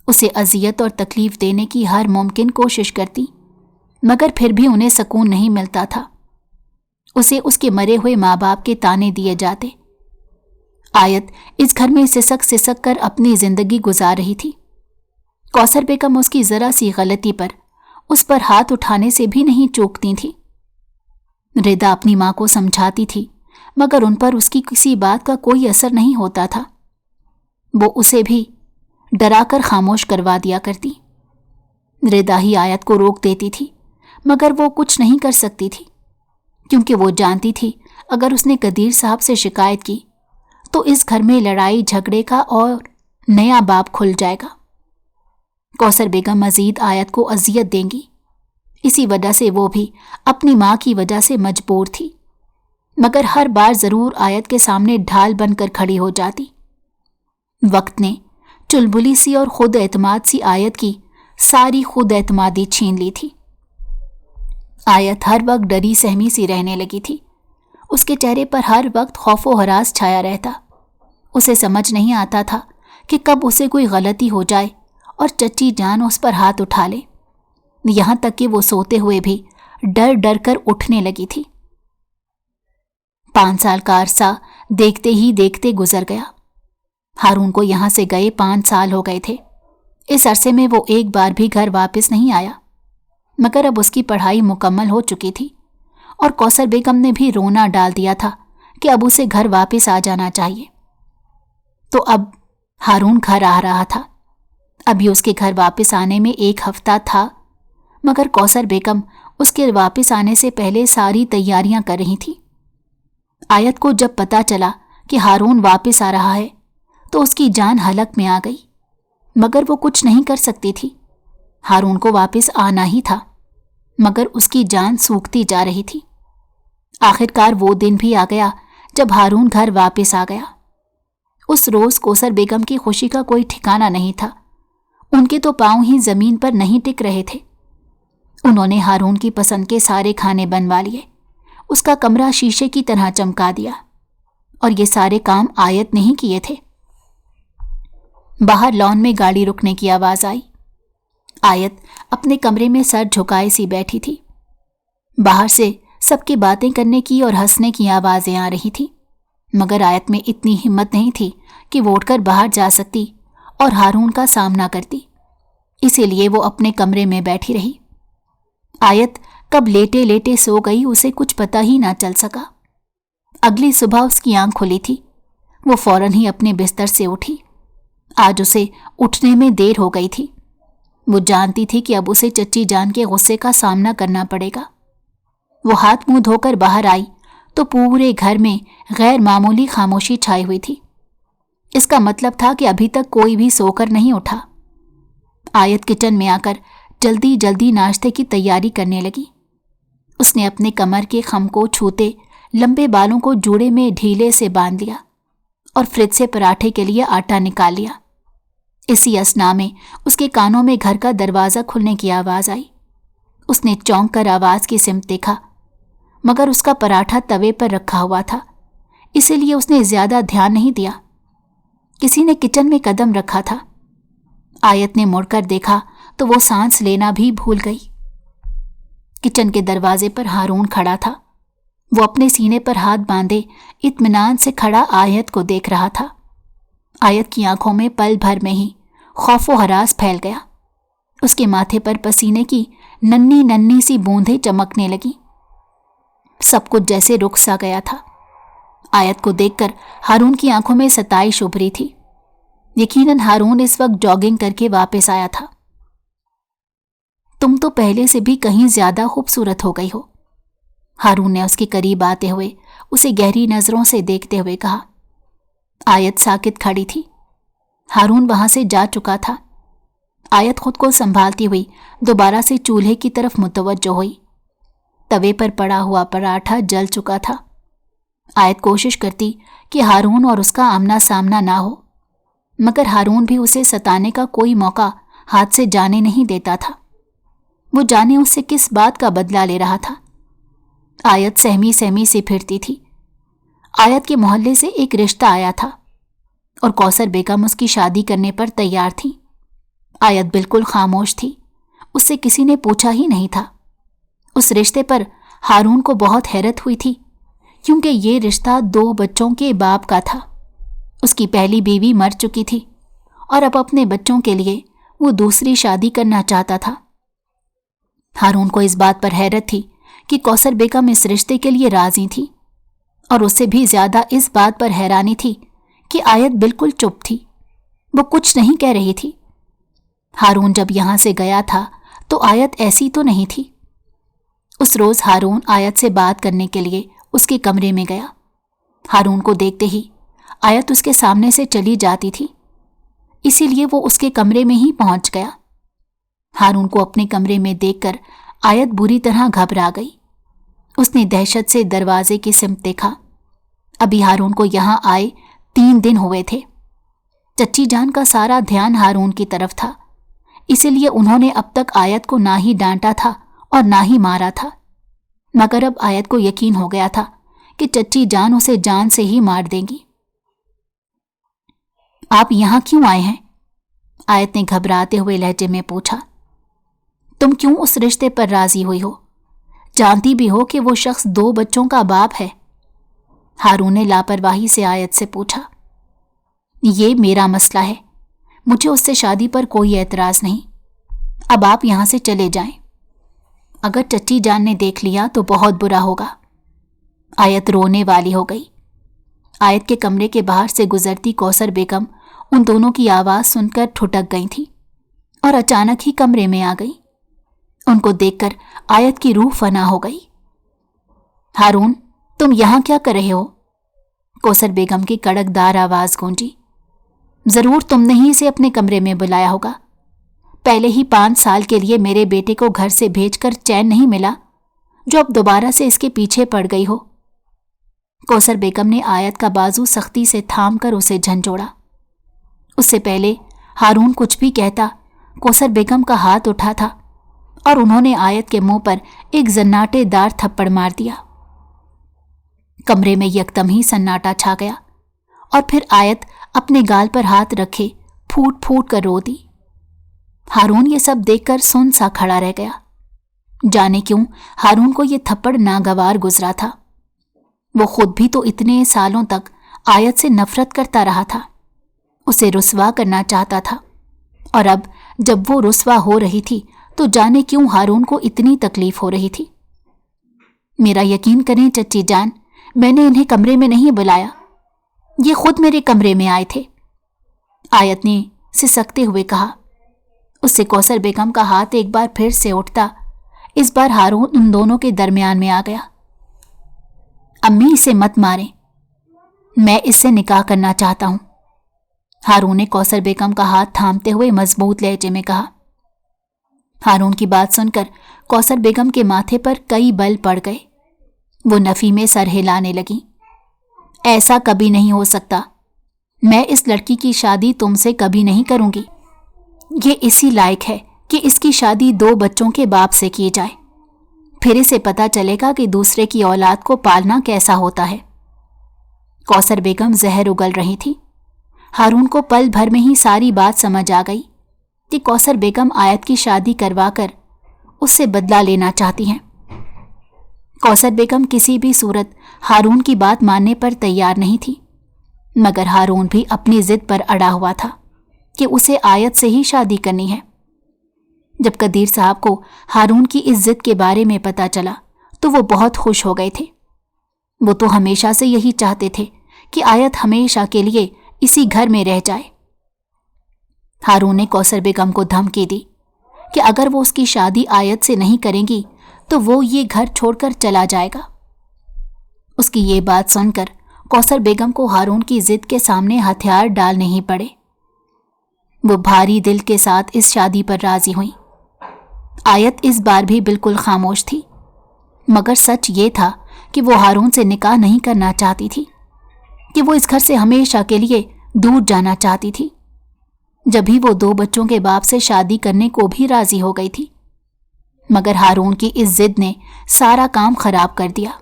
اسے اذیت اور تکلیف دینے کی ہر ممکن کوشش کرتی، مگر پھر بھی انہیں سکون نہیں ملتا تھا۔ اسے اس کے مرے ہوئے ماں باپ کے تانے دیے جاتے۔ آیت اس گھر میں سسک سسک کر اپنی زندگی گزار رہی تھی۔ کوثر بیگم اس کی ذرا سی غلطی پر اس پر ہاتھ اٹھانے سے بھی نہیں چوکتی تھی۔ ردا اپنی ماں کو سمجھاتی تھی، مگر ان پر اس کی کسی بات کا کوئی اثر نہیں ہوتا تھا۔ وہ اسے بھی ڈرا کر خاموش کروا دیا کرتی۔ ردا ہی آیت کو روک دیتی تھی، مگر وہ کچھ نہیں کر سکتی تھی، کیونکہ وہ جانتی تھی اگر اس نے قدیر صاحب سے شکایت کی تو اس گھر میں لڑائی جھگڑے کا اور نیا باب کھل جائے گا۔ کوثر بیگم مزید آیت کو اذیت دیں گی، اسی وجہ سے وہ بھی اپنی ماں کی وجہ سے مجبور تھی، مگر ہر بار ضرور آیت کے سامنے ڈھال بن کر کھڑی ہو جاتی۔ وقت نے چلبلی سی اور خود اعتماد سی آیت کی ساری خود اعتمادی چھین لی تھی۔ آیت ہر وقت ڈری سہمی سی رہنے لگی تھی۔ اس کے چہرے پر ہر وقت خوف و ہراس چھایا رہتا۔ اسے سمجھ نہیں آتا تھا کہ کب اسے کوئی غلطی ہو جائے اور چچی جان اس پر ہاتھ اٹھا لے، یہاں تک کہ وہ سوتے ہوئے بھی ڈر ڈر کر اٹھنے لگی تھی۔ 5 سال کا عرصہ دیکھتے ہی دیکھتے گزر گیا۔ ہارون کو یہاں سے گئے 5 سال ہو گئے تھے۔ इस अरसे में वो एक बार भी घर वापस नहीं आया, मगर अब उसकी पढ़ाई मुकम्मल हो चुकी थी और कौसर बेगम ने भी रोना डाल दिया था कि अब उसे घर वापस आ जाना चाहिए। तो अब हारून घर आ रहा था। अभी उसके घर वापस आने में 1 हफ्ता था, मगर कौसर बेगम उसके वापस आने से पहले सारी तैयारियां कर रही थी। आयत को जब पता चला कि हारून वापस आ रहा है तो उसकी जान हलक में आ गई, मगर वो कुछ नहीं कर सकती थी। हारून को वापस आना ही था, मगर उसकी जान सूखती जा रही थी। आखिरकार वो दिन भी आ गया जब हारून घर वापस आ गया। उस रोज कौसर बेगम की खुशी का कोई ठिकाना नहीं था। उनके तो पांव ही जमीन पर नहीं टिक रहे थे। उन्होंने हारून की पसंद के सारे खाने बनवा लिए, उसका कमरा शीशे की तरह चमका दिया, और ये सारे काम आयत नहीं किए थे। बाहर लॉन में गाड़ी रुकने की आवाज आई। आयत अपने कमरे में सर झुकाए सी बैठी थी। बाहर से सबकी बातें करने की और हंसने की आवाजें आ रही थी, मगर आयत में इतनी हिम्मत नहीं थी कि वो उठकर बाहर जा सकती और हारून का सामना करती। इसीलिए वो अपने कमरे में बैठी रही। आयत कब लेटे लेटे सो गई उसे कुछ पता ही ना चल सका। अगली सुबह उसकी आंख खुली थी। वो फौरन ही अपने बिस्तर से उठी। आज उसे उठने में देर हो गई थी। वो जानती थी कि अब उसे चच्ची जान के गुस्से का सामना करना पड़ेगा। वो हाथ मुंह धोकर बाहर आई तो पूरे घर में गैर मामूली खामोशी छाई हुई थी। इसका मतलब था कि अभी तक कोई भी सोकर नहीं उठा। आयत किचन में आकर जल्दी जल्दी नाश्ते की तैयारी करने लगी। उसने अपने कमर के खम को छूते लंबे बालों को जूड़े में ढीले से बांध लिया और फ्रिज से पराठे के लिए आटा निकाल लिया। इसी असना में उसके कानों में घर का दरवाज़ा खुलने की आवाज़ आई। उसने चौंक कर आवाज़ की सिमत देखा, मगर उसका पराठा तवे पर रखा हुआ था, इसीलिए उसने ज़्यादा ध्यान नहीं दिया। किसी ने किचन में कदम रखा था। आयत ने मुड़कर देखा तो वो सांस लेना भी भूल गई। किचन के दरवाजे पर हारून खड़ा था। वो अपने सीने पर हाथ बांधे इत्मीनान से खड़ा आयत को देख रहा था। आयत की आंखों में पल भर में ही खौफ व हरास फैल गया। उसके माथे पर पसीने की नन्ही नन्ही सी बूंदें चमकने लगी। सब कुछ जैसे रुक सा गया था। आयत को देखकर हारून की आंखों में सताइश उभरी थी। यकीनन हारून इस वक्त जॉगिंग करके वापस आया था। तुम तो पहले से भी कहीं ज्यादा खूबसूरत हो गई हो, हारून ने उसके करीब आते हुए उसे गहरी नजरों से देखते हुए कहा। आयत साकित खड़ी थी। हारून वहां से जा चुका था। आयत खुद को संभालती हुई दोबारा से चूल्हे की तरफ मुतवज्जो हुई। तवे पर पड़ा हुआ पराठा जल चुका था। आयत कोशिश करती कि हारून और उसका आमना सामना ना हो, मगर हारून भी उसे सताने का कोई मौका हाथ से जाने नहीं देता था। वो जाने उससे किस बात का बदला ले रहा था। आयत सहमी सहमी से फिरती थी। आयत के मोहल्ले से एक रिश्ता आया था और कौसर बेगम उसकी शादी करने पर तैयार थी। आयत बिल्कुल खामोश थी। उससे किसी ने पूछा ही नहीं था। उस रिश्ते पर हारून को बहुत हैरत हुई थी, क्योंकि ये रिश्ता 2 बच्चों के बाप का था। उसकी पहली बीवी मर चुकी थी और अब अपने बच्चों के लिए वो दूसरी शादी करना चाहता था। हारून को इस बात पर हैरत थी कि कौसर बेगम इस रिश्ते के लिए राजी थी, और उससे भी ज्यादा इस बात पर हैरानी थी कि आयत बिल्कुल चुप थी। वो कुछ नहीं कह रही थी। हारून जब यहां से गया था तो आयत ऐसी तो नहीं थी। उस रोज हारून आयत से बात करने के लिए उसके कमरे में गया। हारून को देखते ही आयत उसके सामने से चली जाती थी, इसीलिए वो उसके कमरे में ही पहुंच गया। हारून को अपने कमरे में देखकर आयत बुरी तरह घबरा गई। उसने दहशत से दरवाजे की सिमत देखा। अभी हारून को यहां आए 3 दिन हुए थे। चच्ची जान का सारा ध्यान हारून की तरफ था, इसीलिए उन्होंने अब तक आयत को ना ही डांटा था और ना ही मारा था। मगर अब आयत को यकीन हो गया था कि चच्ची जान उसे जान से ही मार देंगी। आप यहां क्यों आए हैं? आयत ने घबराते हुए लहजे में पूछा। तुम क्यों उस रिश्ते पर राजी हुई हो? जानती भी हो कि वो शख्स 2 बच्चों का बाप है। हारून ने लापरवाही से आयत से पूछा। ये मेरा मसला है, मुझे उससे शादी पर कोई एतराज नहीं। अब आप यहां से चले जाएं। अगर चच्ची जान ने देख लिया तो बहुत बुरा होगा। आयत रोने वाली हो गई। आयत के कमरे के बाहर से गुजरती कौसर बेगम उन दोनों की आवाज सुनकर ठुठक गई थी और अचानक ही कमरे में आ गई। उनको देखकर आयत की रूह फना हो गई। हारून, तुम यहां क्या कर रहे हो? कौसर बेगम की कड़कदार आवाज गूंजी। जरूर तुमने ही इसे अपने कमरे में बुलाया होगा। पहले ही 5 साल के लिए मेरे बेटे को घर से भेजकर चैन नहीं मिला, जो अब दोबारा से इसके पीछे पड़ गई हो। कौसर बेगम ने आयत का बाजू सख्ती से थाम कर उसे झंझोड़ा। उससे पहले हारून कुछ भी कहता, कौसर बेगम का हाथ उठा था और उन्होंने आयत के मुंह पर एक जन्नाटेदार थप्पड़ मार दिया। कमरे में यकदम ही सन्नाटा छा गया और फिर आयत अपने गाल पर हाथ रखे फूट फूट कर रो दी। हारून ये सब देखकर सुन सा खड़ा रह गया। जाने क्यों हारून को ये थप्पड़ नागवार गुजरा था। वो खुद भी तो इतने सालों तक आयत से नफरत करता रहा था, उसे रुस्वा करना चाहता था, और अब जब वो रुस्वा हो रही थी तो जाने क्यों हारून को इतनी तकलीफ हो रही थी। मेरा यकीन करें चच्ची जान, मैंने इन्हें कमरे में नहीं बुलाया, ये खुद मेरे कमरे में आए थे, आयत ने सिसकते हुए कहा। उससे कौसर बेगम का हाथ एक बार फिर से उठता। इस बार हारून उन दोनों के दरमियान में आ गया। अम्मी, इसे मत मारें, मैं इससे निकाह करना चाहता हूं, हारून ने कौसर बेगम का हाथ थामते हुए मजबूत लहजे में कहा। हारून की बात सुनकर कौसर बेगम के माथे पर कई बल पड़ गए। वो नफी में सर हिलाने लगी। ऐसा कभी नहीं हो सकता, मैं इस लड़की की शादी तुमसे कभी नहीं करूंगी। ये इसी लायक है कि इसकी शादी 2 बच्चों के बाप से की जाए, फिर इसे पता चलेगा कि दूसरे की औलाद को पालना कैसा होता है। कौसर बेगम जहर उगल रही थी। हारून को पल भर में ही सारी बात समझ आ गई कि कौसर बेगम आयत की शादी करवाकर उससे बदला लेना चाहती हैं। कौसर बेगम किसी भी सूरत हारून की बात मानने पर तैयार नहीं थी, मगर हारून भी अपनी जिद पर अड़ा हुआ था कि उसे आयत से ही शादी करनी है। जब कदीर साहब को हारून की इस जिद के बारे में पता चला तो वो बहुत खुश हो गए थे। वो तो हमेशा से यही चाहते थे कि आयत हमेशा के लिए इसी घर में रह जाए। हारून ने कौसर बेगम को धमकी दी कि अगर वो उसकी शादी आयत से नहीं करेंगी तो वो ये घर छोड़कर चला जाएगा। उसकी ये बात सुनकर कौसर बेगम को हारून की जिद के सामने हथियार डालने ही पड़े। वो भारी दिल के साथ इस शादी पर राजी हुई। आयत इस बार भी बिल्कुल खामोश थी, मगर सच ये था कि वो हारून से निकाह नहीं करना चाहती थी, कि वो इस घर से हमेशा के लिए दूर जाना चाहती थी। जब ही वो 2 बच्चों के बाप से शादी करने को भी राजी हो गई थी, मगर हारून की इस जिद ने सारा काम खराब कर दिया।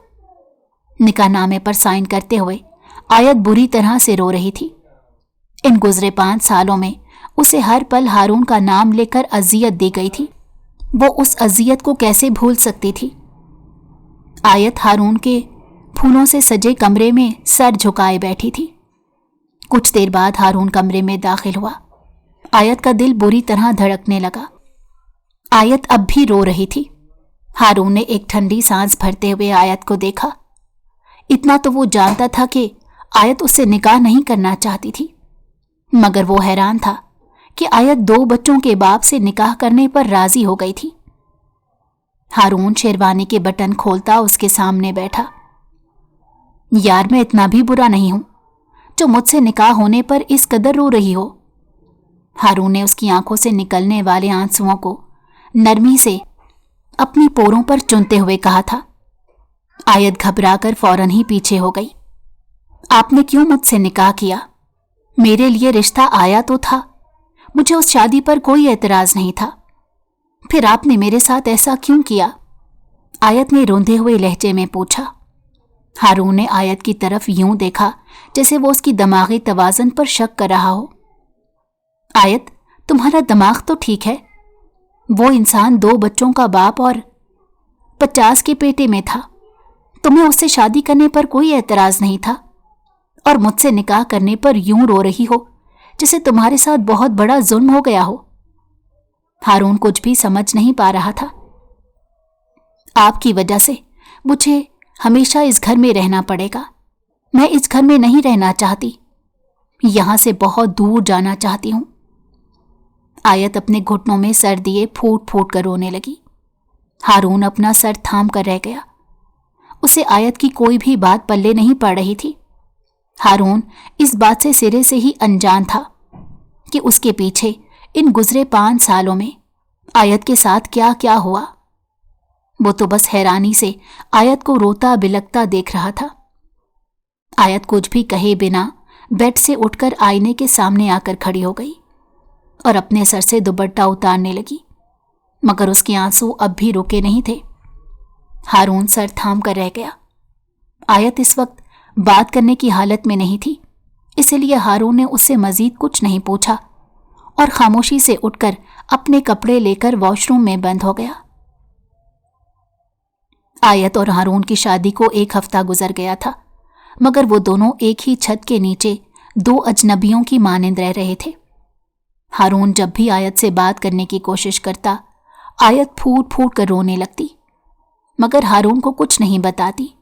निकाहनामे पर साइन करते हुए आयत बुरी तरह से रो रही थी। इन गुजरे 5 सालों में उसे हर पल हारून का नाम लेकर अजियत दी गई थी। वो उस अजियत को कैसे भूल सकती थी। आयत हारून के फूलों से सजे कमरे में सर झुकाए बैठी थी। कुछ देर बाद हारून कमरे में दाखिल हुआ। आयत का दिल बुरी तरह धड़कने लगा। आयत अब भी रो रही थी। हारून ने एक ठंडी सांस भरते हुए आयत को देखा। इतना तो वो जानता था कि आयत उससे निकाह नहीं करना चाहती थी, मगर वो हैरान था कि आयत 2 बच्चों के बाप से निकाह करने पर राजी हो गई थी। हारून शेरवानी के बटन खोलता उसके सामने बैठा। यार, मैं इतना भी बुरा नहीं हूं जो मुझसे निकाह होने पर इस कदर रो रही हो। हारून ने उसकी आंखों से निकलने वाले आंसुओं को नरमी से अपनी पोरों पर चुनते हुए कहा था। आयत घबराकर फौरन ही पीछे हो गई। आपने क्यों मुझसे निकाह किया? मेरे लिए रिश्ता आया तो था, मुझे उस शादी पर कोई एतराज नहीं था, फिर आपने मेरे साथ ऐसा क्यों किया? आयत ने रोंदे हुए लहजे में पूछा। हारून ने आयत की तरफ यूं देखा जैसे वो उसकी दिमागी तवाज़ुन पर शक कर रहा हो। आयत, तुम्हारा दिमाग तो ठीक है। वो इंसान 2 बच्चों का बाप और 50 के पेटे में था। तुम्हें उससे शादी करने पर कोई एतराज नहीं था, और मुझसे निकाह करने पर यूं रो रही हो जैसे तुम्हारे साथ बहुत बड़ा जुल्म हो गया हो। हारून कुछ भी समझ नहीं पा रहा था। आपकी वजह से मुझे हमेशा इस घर में रहना पड़ेगा। मैं इस घर में नहीं रहना चाहती, यहां से बहुत दूर जाना चाहती हूं। आयत अपने घुटनों में सर दिए फूट फूट कर रोने लगी। हारून अपना सर थाम कर रह गया। उसे आयत की कोई भी बात पल्ले नहीं पड़ रही थी। हारून इस बात से सिरे से ही अनजान था कि उसके पीछे इन गुजरे 5 सालों में आयत के साथ क्या क्या हुआ। वो तो बस हैरानी से आयत को रोता बिलखता देख रहा था। आयत कुछ भी कहे बिना बेड से उठकर आईने के सामने आकर खड़ी हो गई और अपने सर से दुपट्टा उतारने लगी, मगर उसके आंसू अब भी रुके नहीं थे। हारून सर थाम कर रह गया। आयत इस वक्त बात करने की हालत में नहीं थी, इसलिए हारून ने उससे मजीद कुछ नहीं पूछा और खामोशी से उठकर अपने कपड़े लेकर वॉशरूम में बंद हो गया। आयत और हारून की शादी को 1 हफ्ता गुजर गया था, मगर वो दोनों एक ही छत के नीचे 2 अजनबियों की मानिंद रह रहे थे। हारून जब भी आयत से बात करने की कोशिश करता, आयत फूट फूट कर रोने लगती, मगर हारून को कुछ नहीं बताती।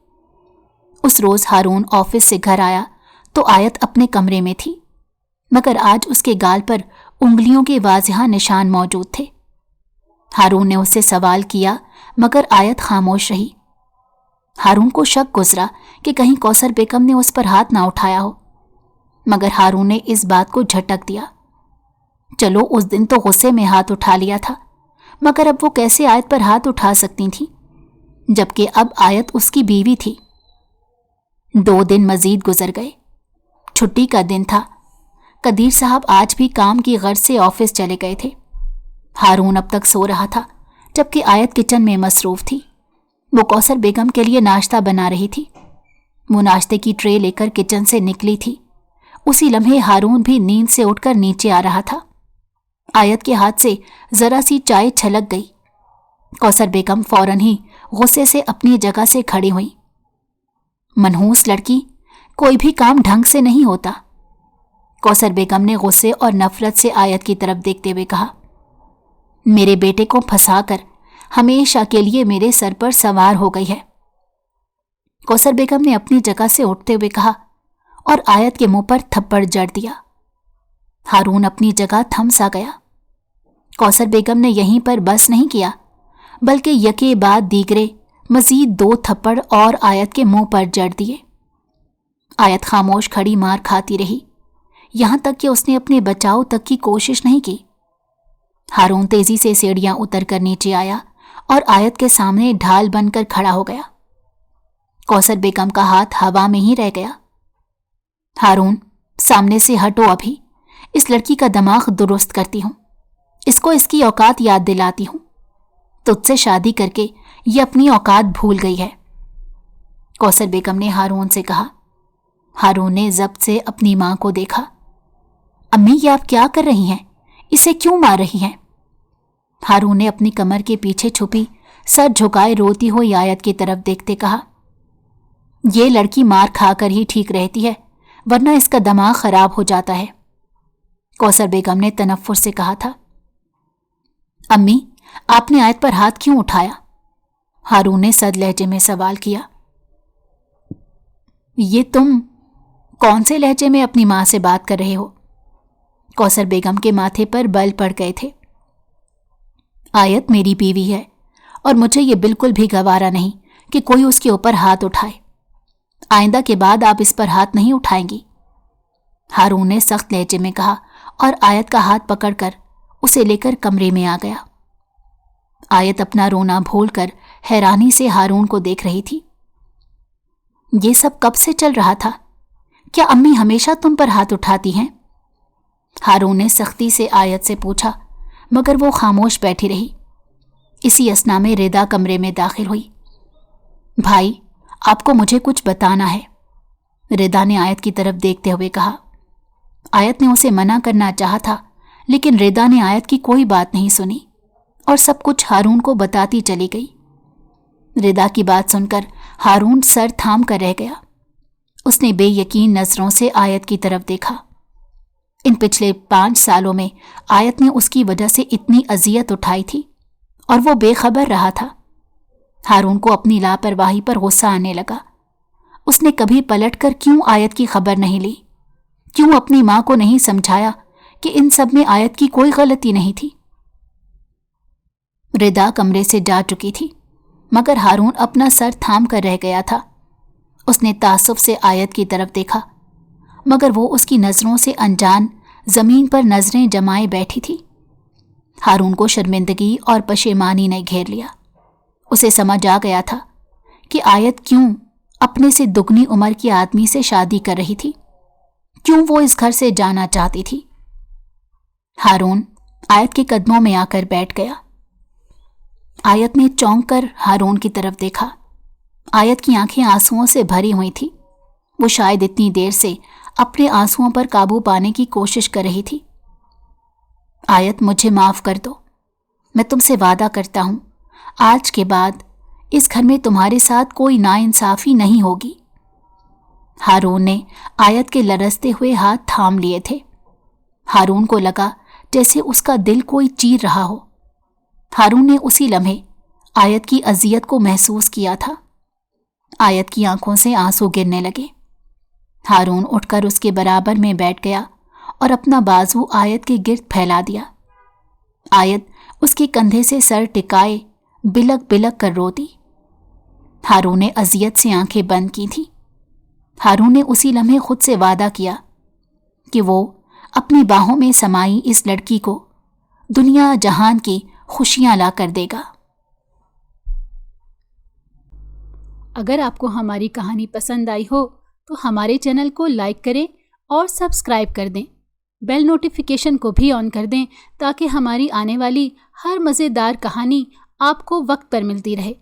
उस रोज हारून ऑफिस से घर आया तो आयत अपने कमरे में थी, मगर आज उसके गाल पर उंगलियों के वाज़िह निशान मौजूद थे। हारून ने उससे सवाल किया, मगर आयत खामोश रही। हारून को शक गुजरा कि कहीं कौसर बेगम ने उस पर हाथ ना उठाया हो, मगर हारून ने इस बात को झटक दिया। चलो, उस दिन तो गुस्से में हाथ उठा लिया था, मगर अब वो कैसे आयत पर हाथ उठा सकती थी, जबकि अब आयत उसकी बीवी थी। 2 दिन मजीद गुजर गए। छुट्टी का दिन था। कदीर साहब आज भी काम की गर्ज से ऑफिस चले गए थे। हारून अब तक सो रहा था, जबकि आयत किचन में मसरूफ थी। वो कौसर बेगम के लिए नाश्ता बना रही थी। वो नाश्ते की ट्रे लेकर किचन से निकली थी। उसी लम्हे हारून भी नींद से उठकर नीचे आ रहा था। आयत के हाथ से जरा सी चाय छलक गई। कौसर बेगम फौरन ही गुस्से से अपनी जगह से खड़ी हुई। मनहूस लड़की, कोई भी काम ढंग से नहीं होता। कौसर बेगम ने गुस्से और नफरत से आयत की तरफ देखते हुए कहा, मेरे बेटे को फंसाकर हमेशा के लिए मेरे सर पर सवार हो गई है। कौसर बेगम ने अपनी जगह से उठते हुए कहा और आयत के मुंह पर थप्पड़ जड़ दिया। हारून अपनी जगह थम सा गया। कौसर बेगम ने यहीं पर बस नहीं किया, बल्कि यके बाद दीगरे मजीद 2 थप्पड़ और आयत के मुंह पर जड़ दिए। आयत खामोश खड़ी मार खाती रही, यहां तक कि उसने अपने बचाव तक की कोशिश नहीं की। हारून तेजी से सीढ़ियां उतर कर नीचे आया और आयत के सामने ढाल बनकर खड़ा हो गया। कौसर बेगम का हाथ हवा में ही रह गया। हारून, सामने से हटो, अभी इस लड़की का दिमाग दुरुस्त करती हूं, इसको इसकी औकात याद दिलाती हूं। तुझसे शादी करके ये अपनी औकात भूल गई है, कौसर बेगम ने हारून से कहा। हारून ने ज़ब्त से अपनी मां को देखा। अम्मी, ये आप क्या कर रही हैं? इसे क्यों मार रही हैं? हारून ने अपनी कमर के पीछे छुपी सर झुकाए रोती हुई आयत की तरफ देखते कहा, ये लड़की मार खाकर ही ठीक रहती है, वरना इसका दिमाग खराब हो जाता है। कौसर बेगम ने तनफ्फुर से कहा था। अम्मी, आपने आयत पर हाथ क्यों उठाया? हारून ने सद लहजे में सवाल किया। ये तुम कौन से लहजे में अपनी मां से बात कर रहे हो? कौसर बेगम के माथे पर बल पड़ गए थे। आयत मेरी बीवी है और मुझे ये बिल्कुल भी गवारा नहीं कि कोई उसके ऊपर हाथ उठाए। आइंदा के बाद आप इस पर हाथ नहीं उठाएंगी, हारून ने सख्त लहजे में कहा और आयत का हाथ पकड़कर उसे लेकर कमरे में आ गया। आयत अपना रोना भूलकर हैरानी से हारून को देख रही थी। ये सब कब से चल रहा था? क्या अम्मी हमेशा तुम पर हाथ उठाती हैं? हारून ने सख्ती से आयत से पूछा, मगर वो खामोश बैठी रही। इसी असना में रिदा कमरे में दाखिल हुई। भाई, आपको मुझे कुछ बताना है, रिदा ने आयत की तरफ देखते हुए कहा। आयत ने उसे मना करना चाहा था, लेकिन रिदा ने आयत की कोई बात नहीं सुनी और सब कुछ हारून को बताती चली गई। रिदा की बात सुनकर हारून सर थाम कर रह गया। उसने बेयकीन नजरों से आयत की तरफ देखा। इन पिछले 5 सालों में आयत ने उसकी वजह से इतनी अजियत उठाई थी और वो बेखबर रहा था। हारून को अपनी लापरवाही पर गुस्सा आने लगा। उसने कभी पलटकर क्यों आयत की खबर नहीं ली? क्यों अपनी मां को नहीं समझाया कि इन सब में आयत की कोई गलती नहीं थी? रिदा कमरे से जा चुकी थी, मगर हारून अपना सर थाम कर रह गया था। उसने तासुफ से आयत की तरफ देखा, मगर वो उसकी नजरों से अनजान जमीन पर नजरें जमाए बैठी थी। हारून को शर्मिंदगी और पशेमानी ने घेर लिया। उसे समझ आ गया था कि आयत क्यों अपने से दुगनी उम्र के आदमी से शादी कर रही थी, क्यों वो इस घर से जाना चाहती थी। हारून आयत के कदमों में आकर बैठ गया। आयत ने चौंक कर हारून की तरफ देखा। आयत की आंखें आंसुओं से भरी हुई थी। वो शायद इतनी देर से अपने आंसुओं पर काबू पाने की कोशिश कर रही थी। आयत, मुझे माफ कर दो। मैं तुमसे वादा करता हूं, आज के बाद इस घर में तुम्हारे साथ कोई नाइंसाफी नहीं होगी। हारून ने आयत के लरसते हुए हाथ थाम लिए थे। हारून को लगा जैसे उसका दिल कोई चीर रहा हो। हारून ने उसी लम्हे आयत की अजियत को महसूस किया था। आयत की आंखों से आंसू गिरने लगे। हारून उठकर उसके बराबर में बैठ गया और अपना बाजू आयत के गिर्द फैला दिया। आयत उसके कंधे से सर टिकाए बिलक बिलक कर रोती। हारून ने अजियत से आंखें बंद की थी। हारून ने उसी लम्हे खुद से वादा किया कि वो अपनी बाहों में समाई इस लड़की को दुनिया जहान की खुशियां ला कर देगा। अगर आपको हमारी कहानी पसंद आई हो तो हमारे चैनल को लाइक करें और सब्सक्राइब कर दें। बेल नोटिफिकेशन को भी ऑन कर दें ताकि हमारी आने वाली हर मज़ेदार कहानी आपको वक्त पर मिलती रहे।